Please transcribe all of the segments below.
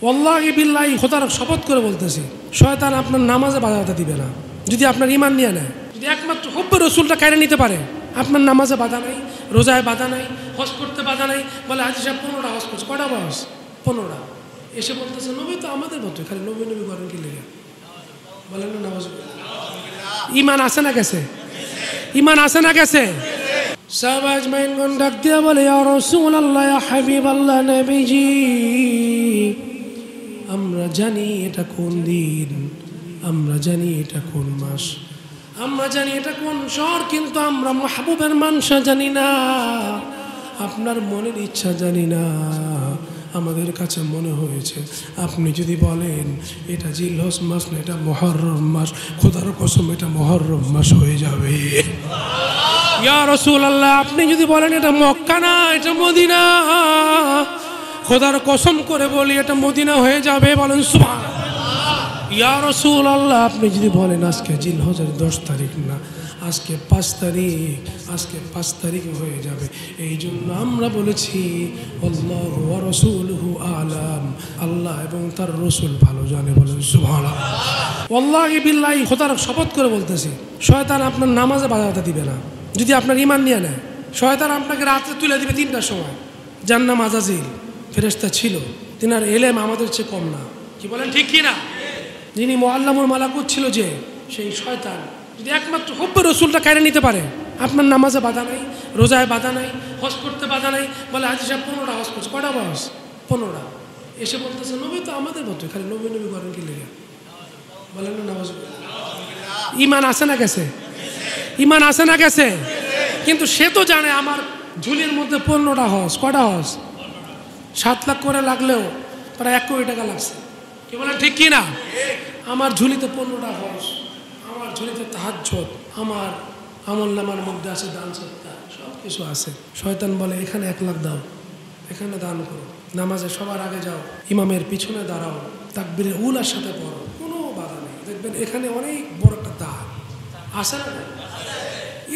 ওয়াল্লাহি বিল্লাহি খোদার শপথ করে বলতেছি, শয়তান আপনার নামাজে বাধা দিবে না যদি আপনার ঈমান নিয়ে নেয়। যদি একমাত্র হুব্বে রসুলটা কেড়ে নিতে পারে, আপনার নামাজে বাধা নাই, রোজায় বাধা নাই, হজ করতে বাধা নাই। বলে হাজি সাহেব 15টা হজ করছে, কটা বয়স? 15টা। এসে বলতেছে নবী তো আমাদের মতো, খালি নবী নবী করেন কি লেগে? বলেন না নামাজ। ঈমান আসে না গেছে? ঈমান আসে না গেছে? সাহাবা আজমাইনগণ ডাক দিয়া বলে, ইয়া রাসূলুল্লাহ, ইয়া হাবিবাল্লাহ, নবীজি আমরা জানি এটা কোন দিন, আমরা জানি এটা কোন মাস, আমরা জানি এটা কোন শহর, কিন্তু আমরা মাহবুবের মানসা জানি না, আপনার মনের ইচ্ছা জানি না। আমাদের কাছে মনে হয়েছে আপনি যদি বলেন এটা জিলহজ মাস না, এটা মুহররম মাস, খোদার কসম এটা মুহররম মাস হয়ে যাবে। ইয়া রাসূলুল্লাহ, আপনি যদি বলেন এটা মক্কা না, এটা মদিনা, খোদার কসম করে বলি এটা মদিনা হয়ে যাবে। বলেন সুবহানাল্লাহ। ইয়া রাসূলুল্লাহ, আপনি যদি বলেন আজকে জিলহজের 10 তারিখ না, আজকে 5 তারিখ, আজকে 5 তারিখ হয়ে যাবে। এই জন্য আমরা বলেছি আল্লাহু ওয়া রাসূলুহু আ'লাম, আল্লাহ এবং তার রসুল ভালো জানে। বলেন সুবহানাল্লাহ। ওয়াল্লাহি বিল্লাহি খোদার শপথ করে বলতেছি, শয়তান আপনার নামাজে বাধা দিবে না যদি আপনার ঈমান নিয়ে নেয়। শয়তান আপনাকে রাতে তুলে দিবে 3টার সময়। জান্নাম আজাজিল ফেরেশতা ছিল, তিনার এলেম আমাদের চেয়ে কম না। কি বলেন ঠিক কি না? যিনি মুআল্লামুল মালাকুত ছিল, যে সেই শয়তান যদি একমাত্র হুব্বে রসুলটা কেড়ে নিতে পারে, আপনার নামাজে বাধা নাই, রোজায় বাধা নাই, হজ করতে বাধা নাই। বলে হাজি সাহেব 15টা হজ করছে, কটা বয়স? 15টা। এসে বলতেছে নবী তো আমাদের মতো, খালি নবী নবী করেন কি লেগে? বলেন না নামাজ। ঈমান আসে না গেছে? ঈমান আসে না গেছে? কিন্তু সে তো জানে আমার ঝুলির মধ্যে 15টা হজ। কটা হজ? 7 লাখ করে লাগলেও প্রায় 1 কোটি টাকা লাগছে। কি বলেন ঠিক কি না? আমার ঝুলিতে 15টা হজ, আমার ঝুলিতে তাহাজ্জুদ, আমার আমল নামার মধ্যে আছে দান সদকা, সব কিছু আছে। শয়তান বলে এখানে 1 লাখ দাও, এখানে দান করো, নামাজে সবার আগে যাও, ইমামের পিছনে দাঁড়াও, তাকবীরে উলার সাথে পড়ো, কোনো বাধা নেই। দেখবেন এখানে অনেক বড় একটা দাগ আছে না?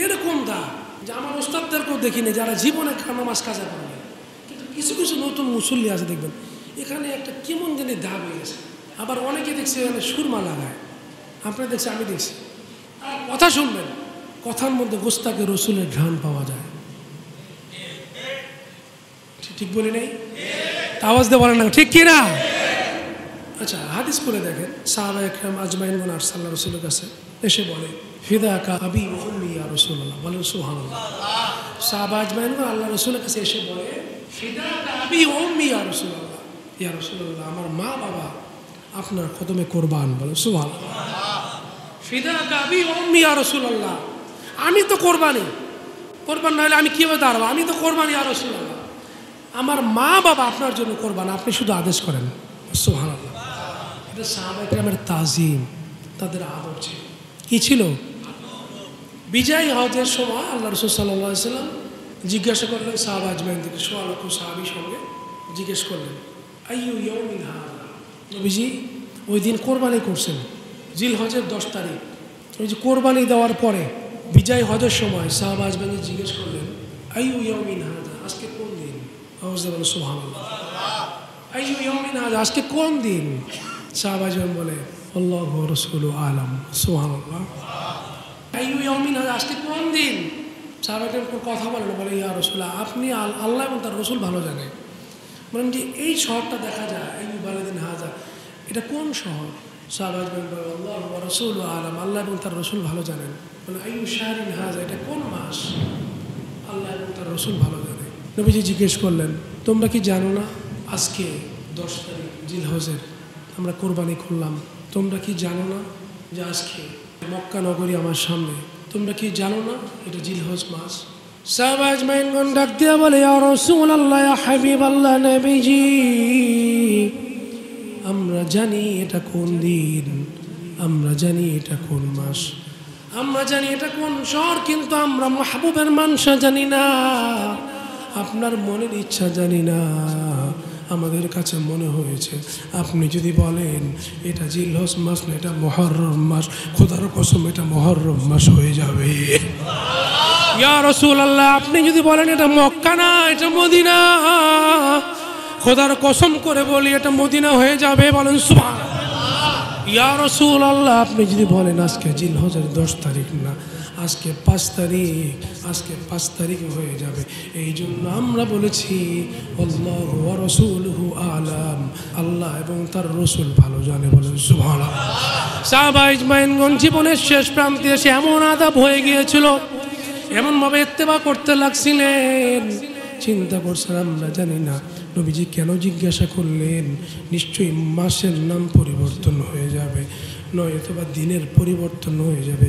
এরকম দাগ যে আমার ওস্তাদদেরকেও দেখিনি, যারা জীবনে নামাজ কাজা করে। কিন্তু কিছু কিছু নতুন মুসল্লি আছে, দেখবেন এখানে একটা কেমন জানি দাগ হয়ে গেছে। আবার অনেকে দেখছি এখানে সুরমা লাগায়, আপনারা দেখছি, আমি দেখছি। কথা শুনবেন, কথার মধ্যে গোস্তাকে রসুলের ঘ্রাণ পাওয়া যায়। ঠিক বলি নেই? আওয়াজ দিয়ে বলেন না ঠিক কি না? আচ্ছা, হাদিস করে দেখেন, সাহাবা একরাম আজমাইনগণ আসছে আল্লাহ রসুলের কাছে, এসে বলে ফিদাকা আবি ওয়া উম্মি ইয়া রাসূলুল্লাহ। বলেন সুবহানাল্লাহ। সাহাবা আজমাইনগণ আল্লাহ রসুলের কাছে এসে বলে ফিদাকা আবি ওয়া উম্মি ইয়া রাসূলুল্লাহ, ইয়া রাসূলুল্লাহ আমার মা বাবা আপনার কদমে কোরবান। বলেন সুবহানাল্লাহ। ফিদাকা আবি ওয়া উম্মি ইয়া রাসূলুল্লাহ, আমি তো কোরবান না হলে আমি কীভাবে দাঁড়াবো? আমি তো কোরবান ইয়া রাসূলুল্লাহ, আমার মা বাবা আপনার জন্য কোরবান, আপনি শুধু আদেশ করেন। সুবহানাল্লাহ। এটা সাহাবা একরামের তাজিম, তাদের আদর ছিল। কি ছিল? বিজয় হজের সময় আল্লাহ রাসূল সাল্লাল্লাহু আলাইহি ওয়াসাল্লাম জিজ্ঞাসা করলেন সাহাবা আজমাইন থেকে, 1.5 লক্ষ সাহাবীর সঙ্গে জিজ্ঞেস করলেন আইয়ু ইয়াউমিন হাযা, নবীজি ওই দিন কোরবানি করছেন, জিলহজের 10 তারিখ। ওই যে কোরবানি দেওয়ার পরে বিজয় হজের সময় সাহাবা আজমাইন জিজ্ঞেস করলেন আইয়ু ইয়াউমিন হাযা, আজকে কোন দিন? আওয়াজ দিয়ে বলেন সুবহানাল্লাহ। আইয়ু ইয়াউমিন হাযা, আজকে কোন দিন? সাহাবা আজমাইন বলে আল্লাহু ওয়া রাসূলুহু আ'লাম। সুবহানাল্লাহ। আইয়ু ইয়াউমিন হাযা, আজকে কোন দিন? সাহাবা একরাম কথা বলেন, বলে ইয়া রাসূলুল্লাহ, আপনি আল্লাহ এবং তার রসুল ভালো জানে। বলেন যে এই শহরটা দেখা যায় আইয়ু বালাদিন হাযা, এটা কোন শহর? সাহাবা আজমাইন বলে আল্লাহু ওয়া রাসূলুহু আ'লাম, আল্লাহ এবং তার রসুল ভালো জানেন। বলে আইয়ু শাহরিন হাযা, এটা কোন মাস? আল্লাহ এবং তার রসুল ভালো জানে। নবীজি জিজ্ঞেস করলেন তোমরা কি জানো না আজকে 10 তারিখ জিলহজের আমরা কোরবানি করলাম? তোমরা কি জানো না যে আজকে মক্কা নগরী আমার সামনে? তোমরা কি জানো না এটা জিলহজ মাস? সাহাবা আজমাইনগণ ডাক দিয়া বলে ইয়া রাসূলুল্লাহ, ইয়া হাবিবাল্লাহ, নবীজি আমরা জানি এটা কোন দিন, আমরা জানি এটা কোন মাস, আমরা জানি এটা কোন শহর, কিন্তু আমরা মাহবুবের মানসা জানি না, আপনার মনের ইচ্ছা জানি না। আমাদের কাছে মনে হয়েছে আপনি যদি বলেন এটা জিলহজ মাস না, এটা মুহররম মাস, খোদার কসম এটা মুহররম মাস হয়ে যাবে। ইয়া রাসূলুল্লাহ, আপনি যদি বলেন এটা মক্কা না, এটা মদিনা, খোদার কসম করে বলি এটা মদিনা হয়ে যাবে, বলেন সুবহানাল্লাহ। ইয়া রাসূলুল্লাহ, আপনি যদি বলেন আজকে জিলহজের 10 তারিখ না, আজকে 5 তারিখ, আজকে 5 তারিখ হয়ে যাবে। এই জন্য আমরা বলেছি আল্লাহু ওয়া রাসূলুহু আ'লাম, আল্লাহ এবং তার রসুল ভালো জানে, বলেন সুবহানাল্লাহ। সাহাবা ইজমাইনগণ জীবনের শেষ প্রান্তে এসে এমন আদাব হয়ে গিয়েছিল, এমনভাবে ইত্তেবা করতে লাগছিলেন, চিন্তা করছেন আমরা জানি না নবীজি কেন জিজ্ঞাসা করলেন। নিশ্চয়ই মাসের নাম পরিবর্তন হয়ে যাবে, নয়তোবা দিনের পরিবর্তন হয়ে যাবে,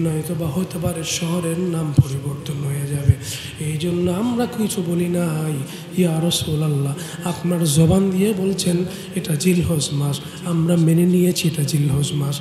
নয়তোবা হতে পারে শহরের নাম পরিবর্তন হয়ে যাবে। এই জন্য আমরা কিছু বলি নাই। ইয়া রাসূলুল্লাহ, আপনার জবান দিয়ে বলছেন এটা জিলহজ মাস, আমরা মেনে নিয়েছি এটা জিলহজ মাস।